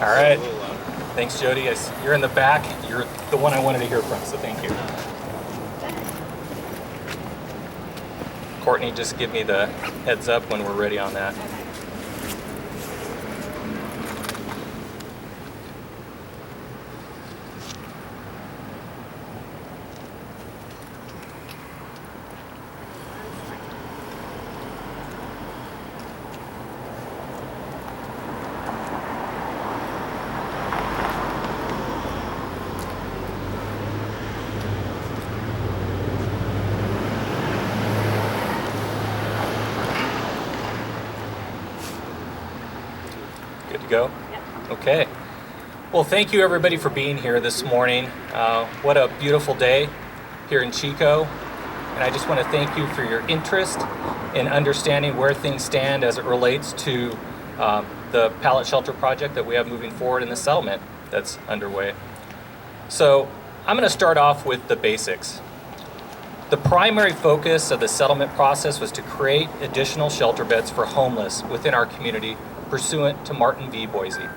All right. Thanks, Jody. You're in the back. You're the one I wanted to hear from, so thank you. Courtney, just give me the heads up when we're ready on that. Good to go? Okay. Well, thank you everybody for being here this morning. What a beautiful day here in Chico. And I just want to thank you for your interest in understanding where things stand as it relates to the pallet shelter project that we have moving forward in the settlement that's underway. So I'm going to start off with the basics. The primary focus of the settlement process was to create additional shelter beds for homeless within our community pursuant to Martin v. Boise.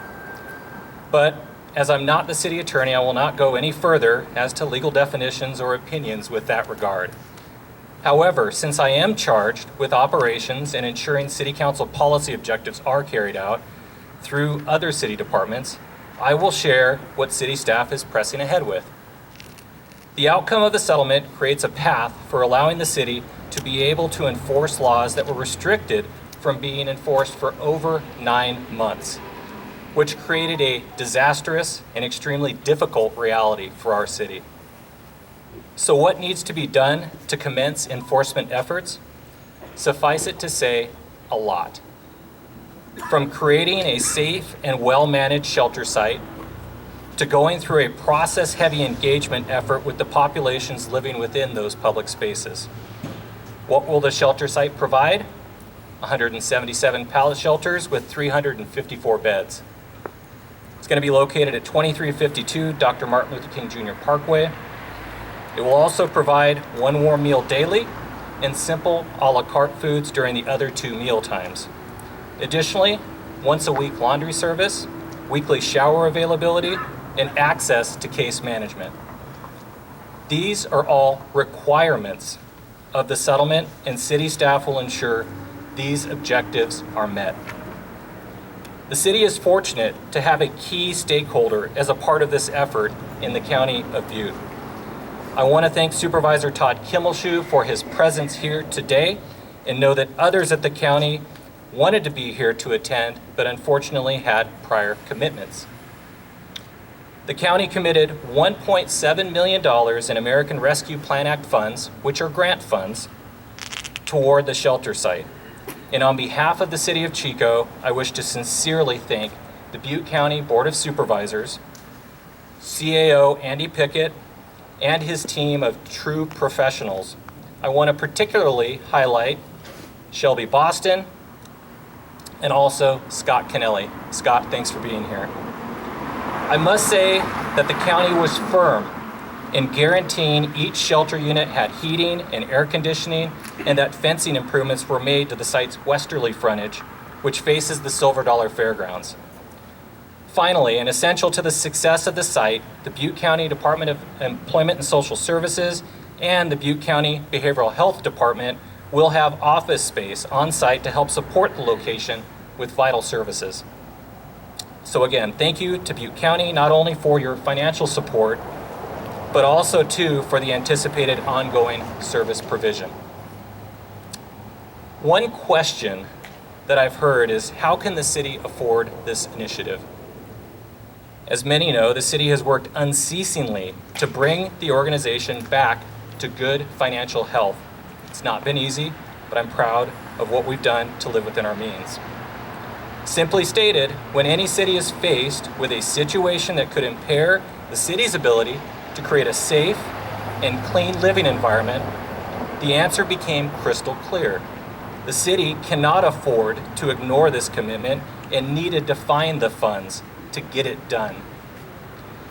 But as I'm not the city attorney, I will not go any further as to legal definitions or opinions with that regard. However, since I am charged with operations and ensuring city council policy objectives are carried out through other city departments, I will share what city staff is pressing ahead with. The outcome of the settlement creates a path for allowing the city to be able to enforce laws that were restricted from being enforced for over 9 months, which created a disastrous and extremely difficult reality for our city. So what needs to be done to commence enforcement efforts? Suffice it to say, a lot. From creating a safe and well-managed shelter site, to going through a process-heavy engagement effort with the populations living within those public spaces. What will the shelter site provide? 177 pallet shelters with 354 beds. It's going to be located at 2352 Dr. Martin Luther King Jr. Parkway. It will also provide one warm meal daily and simple a la carte foods during the other 2 meal times. Additionally, once a week laundry service, weekly shower availability, and access to case management. These are all requirements of the settlement, and city staff will ensure these objectives are met. The city is fortunate to have a key stakeholder as a part of this effort in the County of Butte. I want to thank Supervisor Todd Kimmelshoe for his presence here today, and know that others at the county wanted to be here to attend, but unfortunately had prior commitments. The county committed $1.7 million in American Rescue Plan Act funds, which are grant funds, toward the shelter site. And on behalf of the City of Chico, I wish to sincerely thank the Butte County Board of Supervisors, CAO Andy Pickett, and his team of true professionals. I want to particularly highlight Shelby Boston and also Scott Kennelly. Scott, thanks for being here. I must say that the county was firm in guaranteeing each shelter unit had heating and air conditioning, and that fencing improvements were made to the site's westerly frontage, which faces the Silver Dollar Fairgrounds. Finally, and essential to the success of the site, the Butte County Department of Employment and Social Services and the Butte County Behavioral Health Department will have office space on site to help support the location with vital services. So again, thank you to Butte County, not only for your financial support, but also too for the anticipated ongoing service provision. One question that I've heard is, how can the city afford this initiative? As many know, the city has worked unceasingly to bring the organization back to good financial health. It's not been easy, but I'm proud of what we've done to live within our means. Simply stated, when any city is faced with a situation that could impair the city's ability to create a safe and clean living environment, the answer became crystal clear. The city cannot afford to ignore this commitment and needed to find the funds to get it done.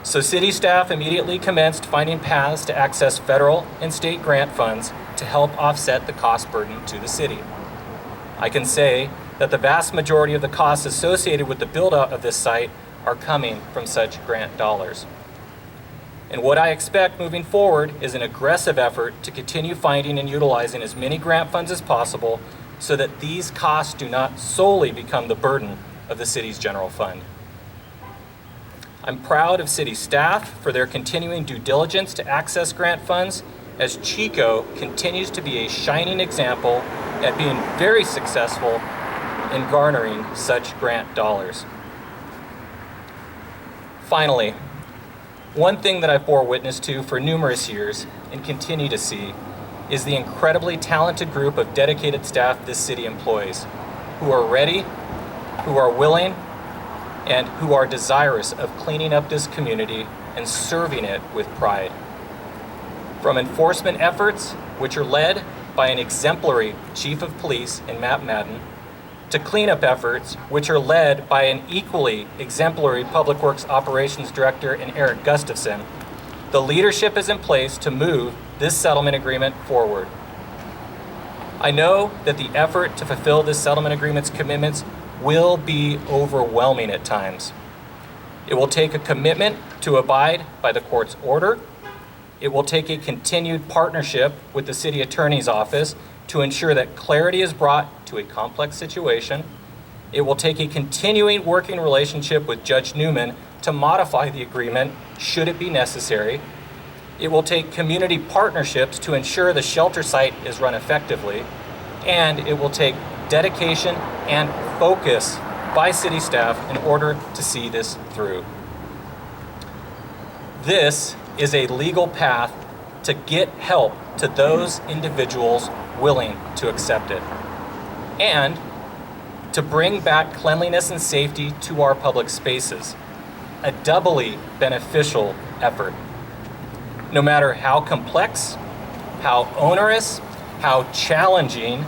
So city staff immediately commenced finding paths to access federal and state grant funds to help offset the cost burden to the city. I can say that the vast majority of the costs associated with the build-out of this site are coming from such grant dollars. And what I expect moving forward is an aggressive effort to continue finding and utilizing as many grant funds as possible so that these costs do not solely become the burden of the city's general fund. I'm proud of city staff for their continuing due diligence to access grant funds, as Chico continues to be a shining example at being very successful in garnering such grant dollars. Finally, one thing that I bore witness to for numerous years and continue to see is the incredibly talented group of dedicated staff this city employs, who are ready, who are willing, and who are desirous of cleaning up this community and serving it with pride. From enforcement efforts, which are led by an exemplary Chief of Police in Matt Madden, to cleanup efforts, which are led by an equally exemplary Public Works Operations Director in Eric Gustafson, the leadership is in place to move this settlement agreement forward. I know that the effort to fulfill this settlement agreement's commitments will be overwhelming at times. It will take a commitment to abide by the court's order. It will take a continued partnership with the City Attorney's Office to ensure that clarity is brought to a complex situation. It will take a continuing working relationship with Judge Newman to modify the agreement should it be necessary. It will take community partnerships to ensure the shelter site is run effectively. And it will take dedication and focus by city staff in order to see this through. This is a legal path to get help to those individuals willing to accept it, and to bring back cleanliness and safety to our public spaces, a doubly beneficial effort. No matter how complex, how onerous, how challenging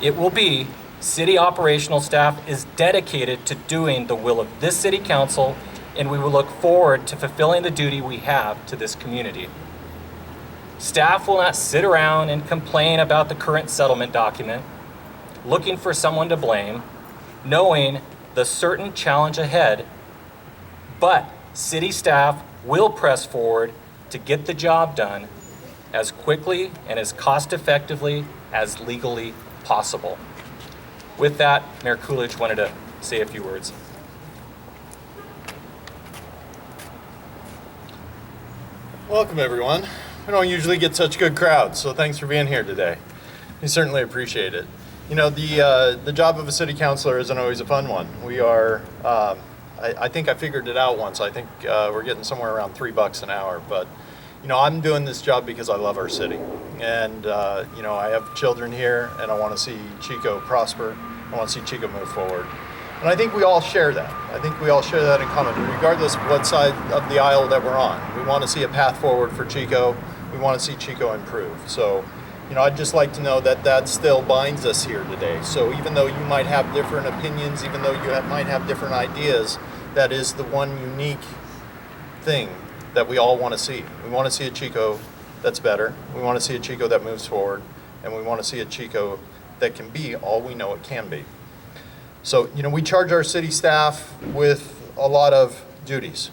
it will be, city operational staff is dedicated to doing the will of this city council, and we will look forward to fulfilling the duty we have to this community. Staff will not sit around and complain about the current settlement document, looking for someone to blame, knowing the certain challenge ahead, but city staff will press forward to get the job done as quickly and as cost effectively as legally possible. With that, Mayor Coolidge wanted to say a few words. Welcome, everyone. We don't usually get such good crowds, so thanks for being here today. We certainly appreciate it. You know, the job of a city councilor isn't always a fun one. We are, I think I figured it out once. I think we're getting somewhere around $3 an hour, but you know, I'm doing this job because I love our city. And you know, I have children here, and I want to see Chico prosper. I want to see Chico move forward. And I think we all share that. I think we all share that in common, regardless of what side of the aisle that we're on. We want to see a path forward for Chico. We want to see Chico improve. So, you know, I'd just like to know that that still binds us here today. So even though you might have different opinions, even though you might have different ideas, that is the one unique thing that we all want to see. We want to see a Chico that's better. We want to see a Chico that moves forward. And we want to see a Chico that can be all we know it can be. So, you know, we charge our city staff with a lot of duties.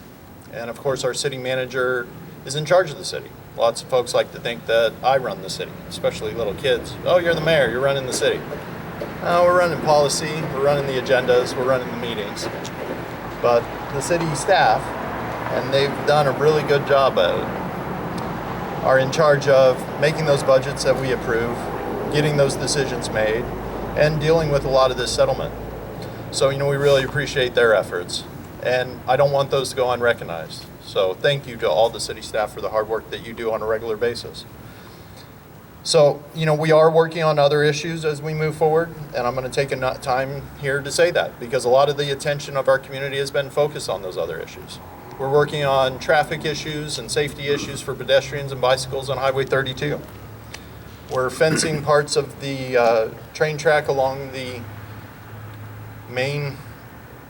And of course, our city manager is in charge of the city. Lots of folks like to think that I run the city, especially little kids. Oh, you're the mayor, you're running the city. We're running policy, we're running the agendas, we're running the meetings. But the city staff, and they've done a really good job at it, are in charge of making those budgets that we approve, getting those decisions made, and dealing with a lot of this settlement. So, you know, we really appreciate their efforts, and I don't want those to go unrecognized. So thank you to all the city staff for the hard work that you do on a regular basis. So, you know, we are working on other issues as we move forward, and I'm going to take time here to say that because a lot of the attention of our community has been focused on those other issues. We're working on traffic issues and safety issues for pedestrians and bicycles on Highway 32. We're fencing parts of the train track along the main,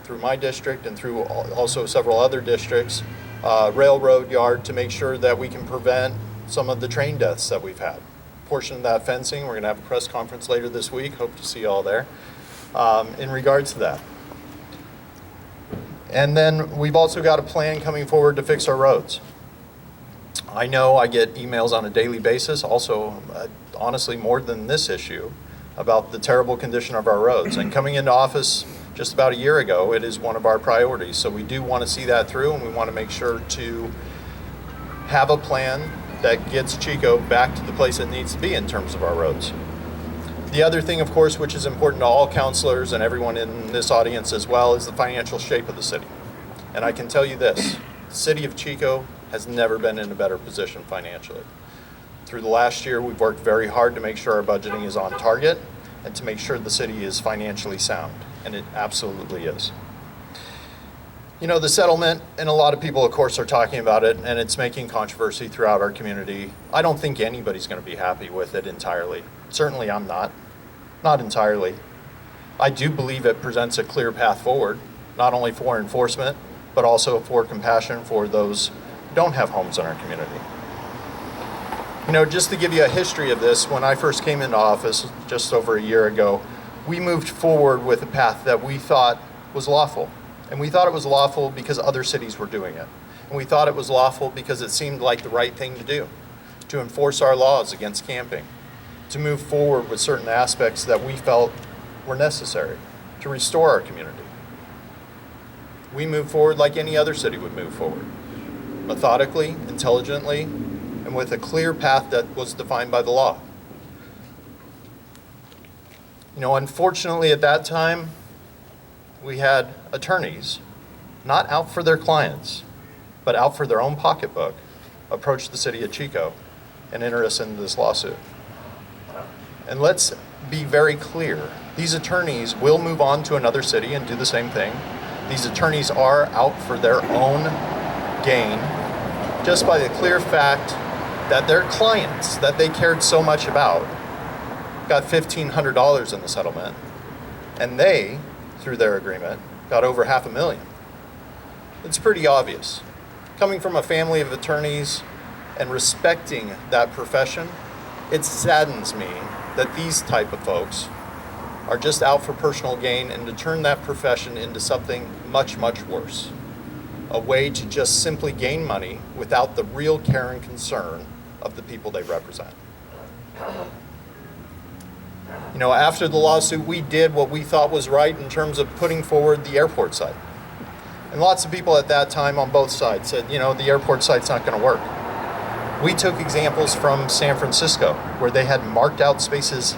through my district and through also several other districts, railroad yard to make sure that we can prevent some of the train deaths that we've had. Portion of that fencing, we're going to have a press conference later this week. Hope to see you all there in regards to that. And then we've also got a plan coming forward to fix our roads. I know I get emails on a daily basis, also honestly more than this issue, about the terrible condition of our roads. And coming into office just about a year ago, it is one of our priorities. So we do want to see that through, and we want to make sure to have a plan that gets Chico back to the place it needs to be in terms of our roads. The other thing, of course, which is important to all counselors and everyone in this audience as well, is the financial shape of the city. And I can tell you this, the city of Chico has never been in a better position financially. Through the last year, we've worked very hard to make sure our budgeting is on target and to make sure the city is financially sound, and it absolutely is. You know, the settlement, and a lot of people, of course, are talking about it, and it's making controversy throughout our community. I don't think anybody's going to be happy with it entirely. Certainly I'm not entirely. I do believe it presents a clear path forward, not only for enforcement, but also for compassion for those who don't have homes in our community. You know, just to give you a history of this, when I first came into office just over a year ago, we moved forward with a path that we thought was lawful. And we thought it was lawful because other cities were doing it. And we thought it was lawful because it seemed like the right thing to do, to enforce our laws against camping, to move forward with certain aspects that we felt were necessary to restore our community. We moved forward like any other city would move forward, methodically, intelligently, and with a clear path that was defined by the law. You know, unfortunately at that time, we had attorneys, not out for their clients, but out for their own pocketbook, approach the city of Chico and enter us into this lawsuit. And let's be very clear, these attorneys will move on to another city and do the same thing. These attorneys are out for their own gain, just by the clear fact that their clients that they cared so much about got $1,500 in the settlement, and they, through their agreement, got over $500,000. It's pretty obvious. Coming from a family of attorneys and respecting that profession, it saddens me that these type of folks are just out for personal gain and to turn that profession into something much, much worse. A way to just simply gain money without the real care and concern of the people they represent. You know, after the lawsuit, we did what we thought was right in terms of putting forward the airport site. And lots of people at that time on both sides said, you know, the airport site's not going to work. We took examples from San Francisco, where they had marked out spaces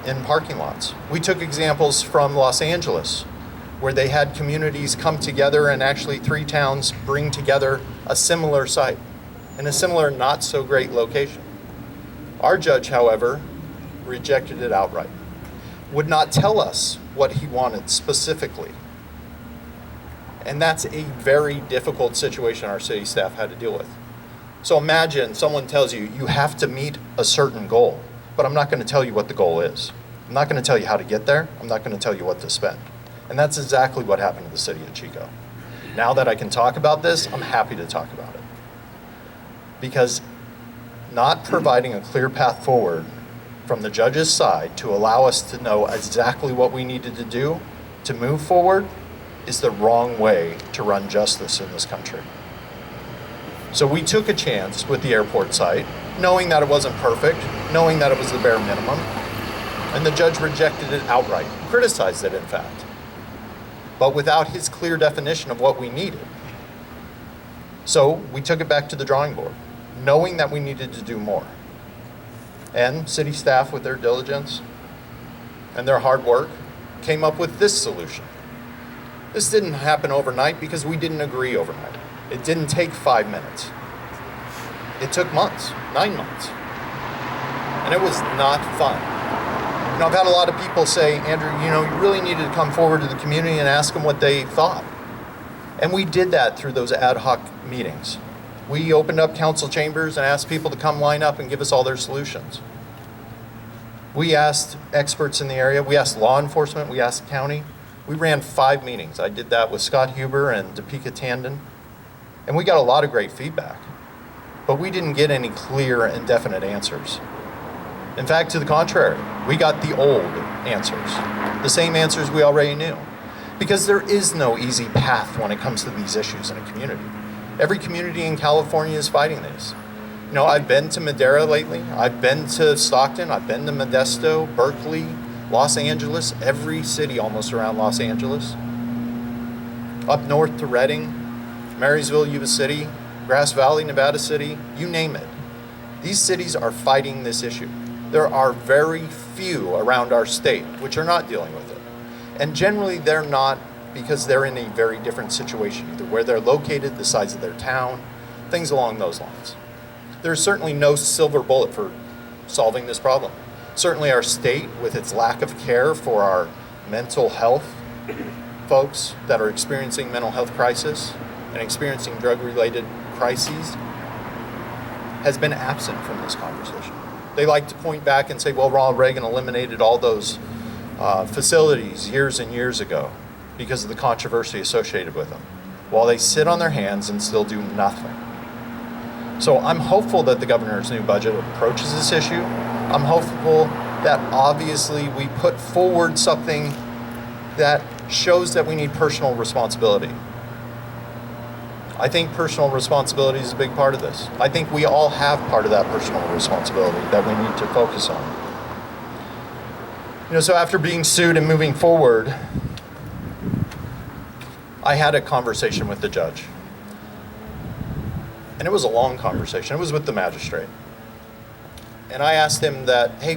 in parking lots. We took examples from Los Angeles, where they had communities come together and actually 3 towns bring together a similar site in a similar not so great location. Our judge, however, rejected it outright, would not tell us what he wanted specifically. And that's a very difficult situation our city staff had to deal with. So imagine someone tells you, you have to meet a certain goal, but I'm not going to tell you what the goal is. I'm not going to tell you how to get there. I'm not going to tell you what to spend. And that's exactly what happened to the city of Chico. Now that I can talk about this, I'm happy to talk about it. Because not providing a clear path forward from the judge's side to allow us to know exactly what we needed to do to move forward is the wrong way to run justice in this country. So we took a chance with the airport site, knowing that it wasn't perfect, knowing that it was the bare minimum, and the judge rejected it outright, criticized it in fact, but without his clear definition of what we needed. So we took it back to the drawing board, knowing that we needed to do more. And city staff, with their diligence and their hard work, came up with this solution. This didn't happen overnight because we didn't agree overnight. It didn't take 5 minutes. It took months, 9 months. And it was not fun. You know, I've had a lot of people say, Andrew, you know, you really needed to come forward to the community and ask them what they thought. And we did that through those ad hoc meetings. We opened up council chambers and asked people to come line up and give us all their solutions. We asked experts in the area, we asked law enforcement, we asked county. We ran 5 meetings. I did that with Scott Huber and Topeka Tandon. And we got a lot of great feedback. But we didn't get any clear and definite answers. In fact, to the contrary, we got the old answers, the same answers we already knew. Because there is no easy path when it comes to these issues in a community. Every community in California is fighting this. You know, I've been to Madera lately. I've been to Stockton. I've been to Modesto, Berkeley, Los Angeles, every city almost around Los Angeles. Up north to Redding, Marysville, Yuba City, Grass Valley, Nevada City, you name it. These cities are fighting this issue. There are very few around our state which are not dealing with it. And generally they're not because they're in a very different situation, either where they're located, the size of their town, things along those lines. There's certainly no silver bullet for solving this problem. Certainly our state, with its lack of care for our mental health folks that are experiencing mental health crisis and experiencing drug-related crises, has been absent from this conversation. They like to point back and say, well, Ronald Reagan eliminated all those facilities years and years ago because of the controversy associated with them, while they sit on their hands and still do nothing. So I'm hopeful that the governor's new budget approaches this issue. I'm hopeful that obviously we put forward something that shows that we need personal responsibility. I think personal responsibility is a big part of this. I think we all have part of that personal responsibility that we need to focus on. You know, so after being sued and moving forward, I had a conversation with the judge. And it was a long conversation. It was with the magistrate. And I asked him that, hey,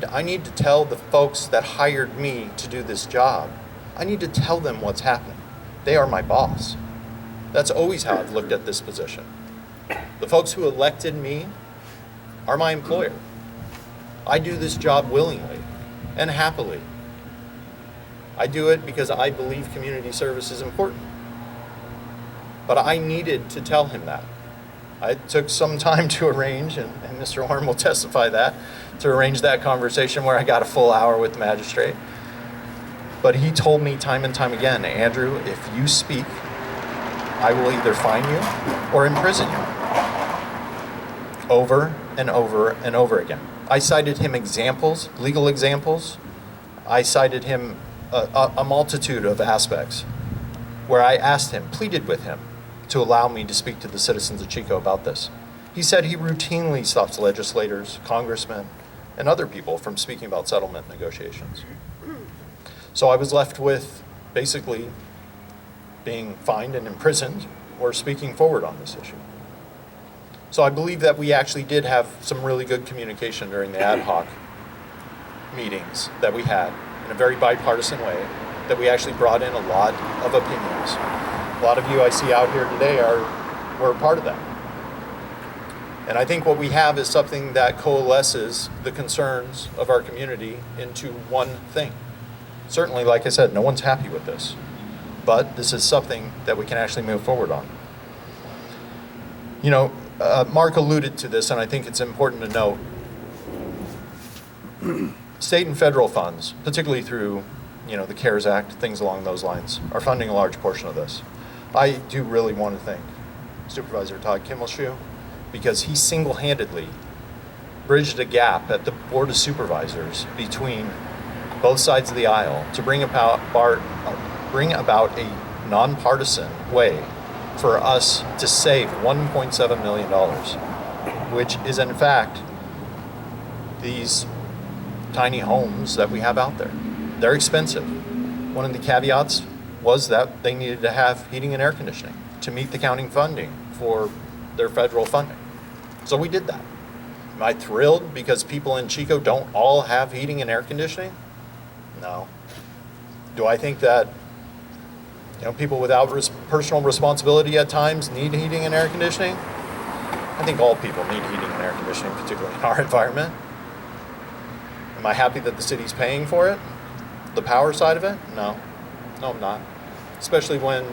I need to tell the folks that hired me to do this job. I need to tell them what's happening. They are my boss. That's always how I've looked at this position. The folks who elected me are my employer. I do this job willingly and happily. I do it because I believe community service is important. But I needed to tell him that. It took some time to arrange, and Mr. Horn will testify that, to arrange that conversation where I got a full hour with the magistrate. But he told me time and time again, Andrew, if you speak, I will either fine you or imprison you. Over and over and over again. I cited him examples, legal examples. I cited him a multitude of aspects where I asked him, pleaded with him to allow me to speak to the citizens of Chico about this. He said he routinely stops legislators, congressmen, and other people from speaking about settlement negotiations. So I was left with basically being fined and imprisoned or speaking forward on this issue. So I believe that we actually did have some really good communication during the ad hoc meetings that we had in a very bipartisan way, that we actually brought in a lot of opinions. A lot of you I see out here today were a part of that. And I think what we have is something that coalesces the concerns of our community into one thing. Certainly, like I said, no one's happy with this, but this is something that we can actually move forward on. You know, Mark alluded to this, and I think it's important to note, state and federal funds, particularly through, the CARES Act, things along those lines, are funding a large portion of this. I do really want to thank Supervisor Todd Kimmelshoe, because he single-handedly bridged a gap at the Board of Supervisors between both sides of the aisle to bring about a nonpartisan way for us to save $1.7 million, which is in fact these tiny homes that we have out there. They're expensive. One of the caveats was that they needed to have heating and air conditioning to meet the county funding for their federal funding. So we did that. Am I thrilled because people in Chico don't all have heating and air conditioning? No. Do I think that people without personal responsibility at times need heating and air conditioning? I think all people need heating and air conditioning, particularly in our environment. Am I happy that the city's paying for it? The power side of it? No. No, I'm not. Especially when,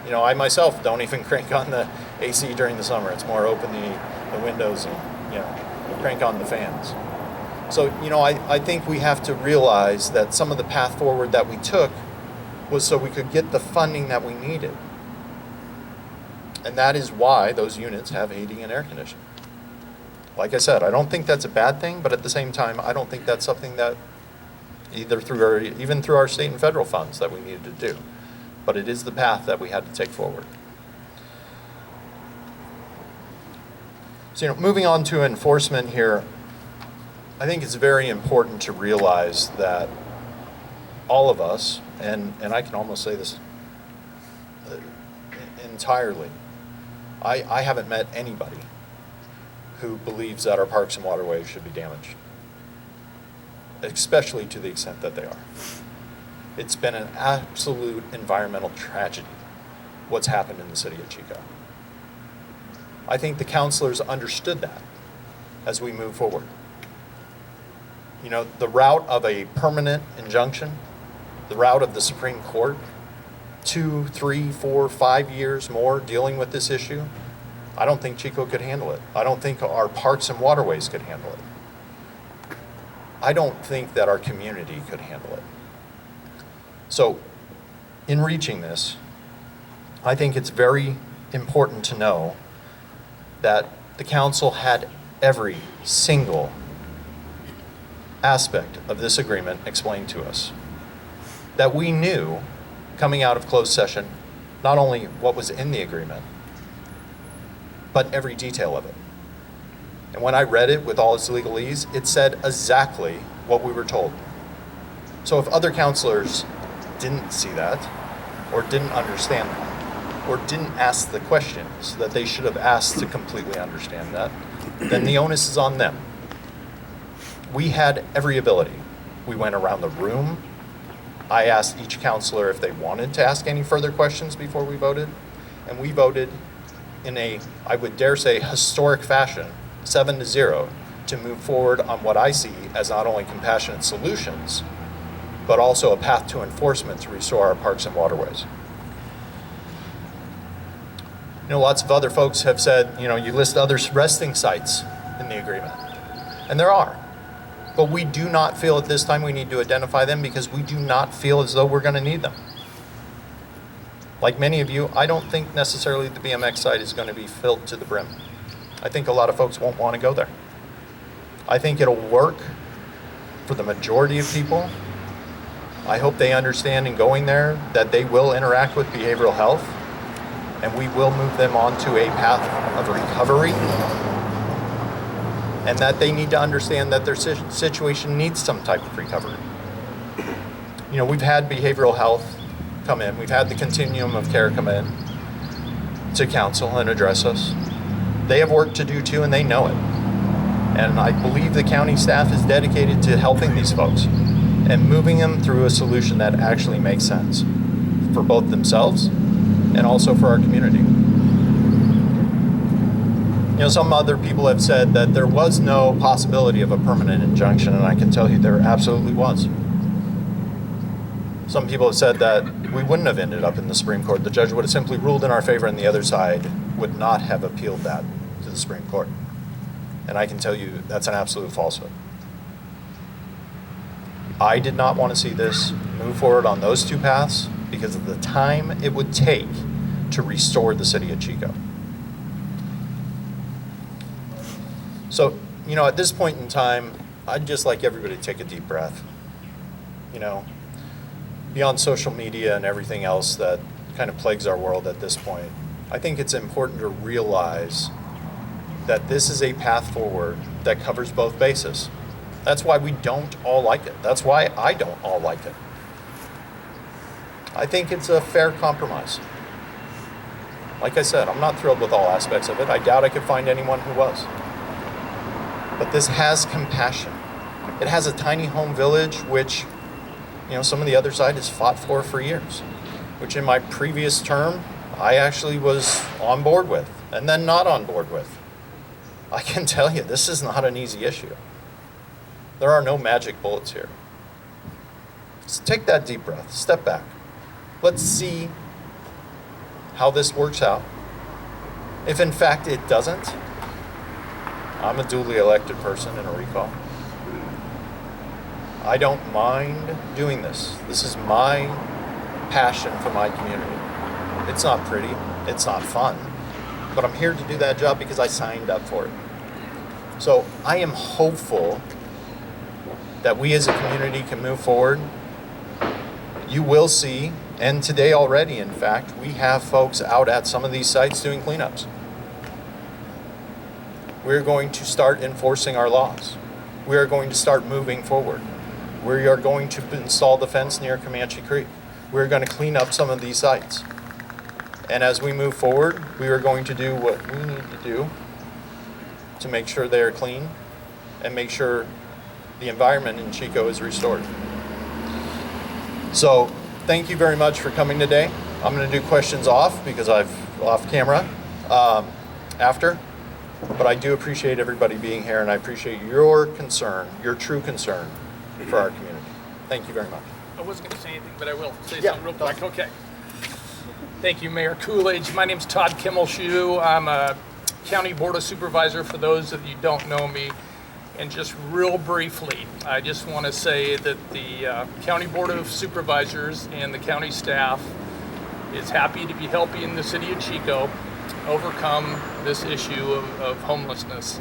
I myself don't even crank on the AC during the summer. It's more open the windows and, crank on the fans. So, I think we have to realize that some of the path forward that we took was so we could get the funding that we needed. And that is why those units have heating and air conditioning. Like I said, I don't think that's a bad thing, but at the same time, I don't think that's something that either even through our state and federal funds that we needed to do. But it is the path that we had to take forward. So, moving on to enforcement here, I think it's very important to realize that all of us, and I can almost say this entirely, I haven't met anybody who believes that our parks and waterways should be damaged, especially to the extent that they are. It's been an absolute environmental tragedy what's happened in the city of Chico. I think the councilors understood that as we move forward. The route of a permanent injunction, the route of the Supreme Court, 2, 3, 4, 5 years more dealing with this issue, I don't think Chico could handle it. I don't think our parks and waterways could handle it. I don't think that our community could handle it. So, in reaching this, I think it's very important to know that the council had every single aspect of this agreement explained to us. That we knew, coming out of closed session, not only what was in the agreement, but every detail of it. And when I read it with all its legalese, it said exactly what we were told. So if other councilors didn't see that, or didn't understand that, or didn't ask the questions that they should have asked to completely understand that, then the onus is on them. We had every ability. We went around the room. I asked each counselor if they wanted to ask any further questions before we voted, and we voted in a, I would dare say, historic fashion, 7-0, to move forward on what I see as not only compassionate solutions, but also a path to enforcement to restore our parks and waterways. Lots of other folks have said, you list other resting sites in the agreement, and there are. But we do not feel at this time we need to identify them because we do not feel as though we're going to need them. Like many of you, I don't think necessarily the BMX site is going to be filled to the brim. I think a lot of folks won't want to go there. I think it'll work for the majority of people. I hope they understand in going there that they will interact with behavioral health and we will move them onto a path of recovery, and that they need to understand that their situation needs some type of recovery. We've had behavioral health come in, we've had the continuum of care come in to council and address us. They have work to do too, and they know it. And I believe the county staff is dedicated to helping these folks and moving them through a solution that actually makes sense for both themselves and also for our community. Some other people have said that there was no possibility of a permanent injunction, and I can tell you there absolutely was. Some people have said that we wouldn't have ended up in the Supreme Court. The judge would have simply ruled in our favor, and the other side would not have appealed that to the Supreme Court. And I can tell you that's an absolute falsehood. I did not want to see this move forward on those two paths because of the time it would take to restore the city of Chico. So, at this point in time, I'd just like everybody to take a deep breath. Beyond social media and everything else that kind of plagues our world at this point, I think it's important to realize that this is a path forward that covers both bases. That's why we don't all like it. That's why I don't all like it. I think it's a fair compromise. Like I said, I'm not thrilled with all aspects of it. I doubt I could find anyone who was. But this has compassion. It has a tiny home village, which, some of the other side has fought for years, which in my previous term, I actually was on board with, and then not on board with. I can tell you, this is not an easy issue. There are no magic bullets here. So take that deep breath, step back. Let's see how this works out. If in fact it doesn't, I'm a duly elected person in a recall. I don't mind doing this. This is my passion for my community. It's not pretty, it's not fun, but I'm here to do that job because I signed up for it. So I am hopeful that we as a community can move forward, you will see, and today already, in fact, we have folks out at some of these sites doing cleanups. We're going to start enforcing our laws. We are going to start moving forward. We are going to install the fence near Comanche Creek. We're going to clean up some of these sites. And as we move forward, we are going to do what we need to do to make sure they are clean and make sure the environment in Chico is restored. So thank you very much for coming today. I'm going to do questions off because I've off camera after. But I do appreciate everybody being here, and I appreciate your concern, your true concern for our community. Thank you very much. I wasn't going to say anything, but I will say Yeah. something real quick. Okay. Thank you, Mayor Coolidge. My name's Todd Kimmelshoe. I'm a County Board of Supervisor for those of you who don't know me. And just real briefly, I just want to say that the County Board of Supervisors and the county staff is happy to be helping the city of Chico overcome this issue of homelessness.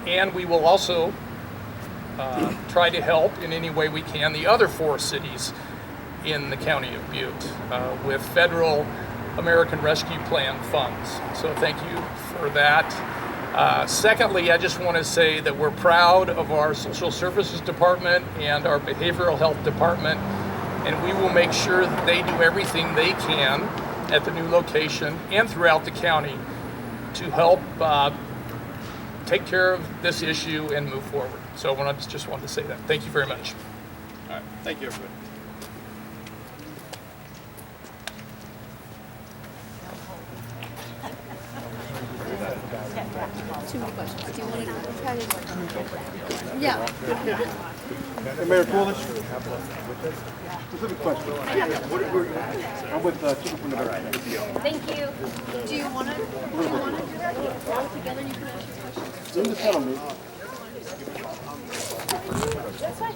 And we will also try to help in any way we can the other 4 cities in the county of Butte with federal American Rescue Plan funds. So thank you for that. Secondly, I just want to say that we're proud of our Social Services Department and our Behavioral Health Department, and we will make sure that they do everything they can at the new location and throughout the county to help take care of this issue and move forward. So I just wanted to say that. Thank you very much. All right. Thank you, everybody. Two more questions. Do you want to try to? Yeah. Hey, Mayor Coolidge. Specific question. I'm with Chico from the Veterans. Thank you. Do you want to do that all together? You can ask your questions. You just tell me. That's fine.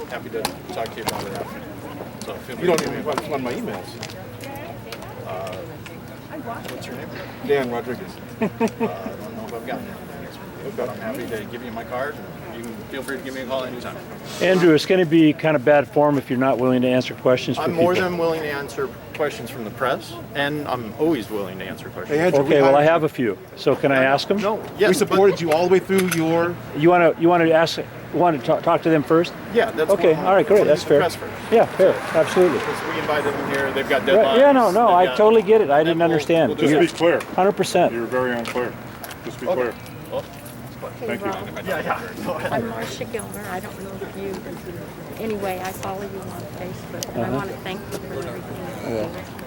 Happy to talk to you about it after. So feel free You don't to even give me want one of my emails. what's your name? Dan Rodriguez. I don't know if I've gotten it. But I'm happy to give you my card. You can feel free to give me a call anytime. Andrew, it's going to be kind of bad form if you're not willing to answer questions for I'm people. more than willing to answer questions from the press, and I'm always willing to answer questions. Hey, Andrew, Okay, well, I have a few. So can I ask them? No, We yes, supported you all the way through your. You want to talk to them first? Yeah, that's Okay, what all right, great. I'll That's use the fair. press first. Yeah, fair. Absolutely. Because we invited them here. They've got Right, deadlines. yeah, no, I they've got- totally get it. I didn't we'll- understand. we'll Just just be clear. 100%. You're very unclear. Just be clear. Hey, Thank you. Rob. I'm Marcia Gilmer. I don't know if you, anyway, I follow you on Facebook, and I want to thank you for everything that you do.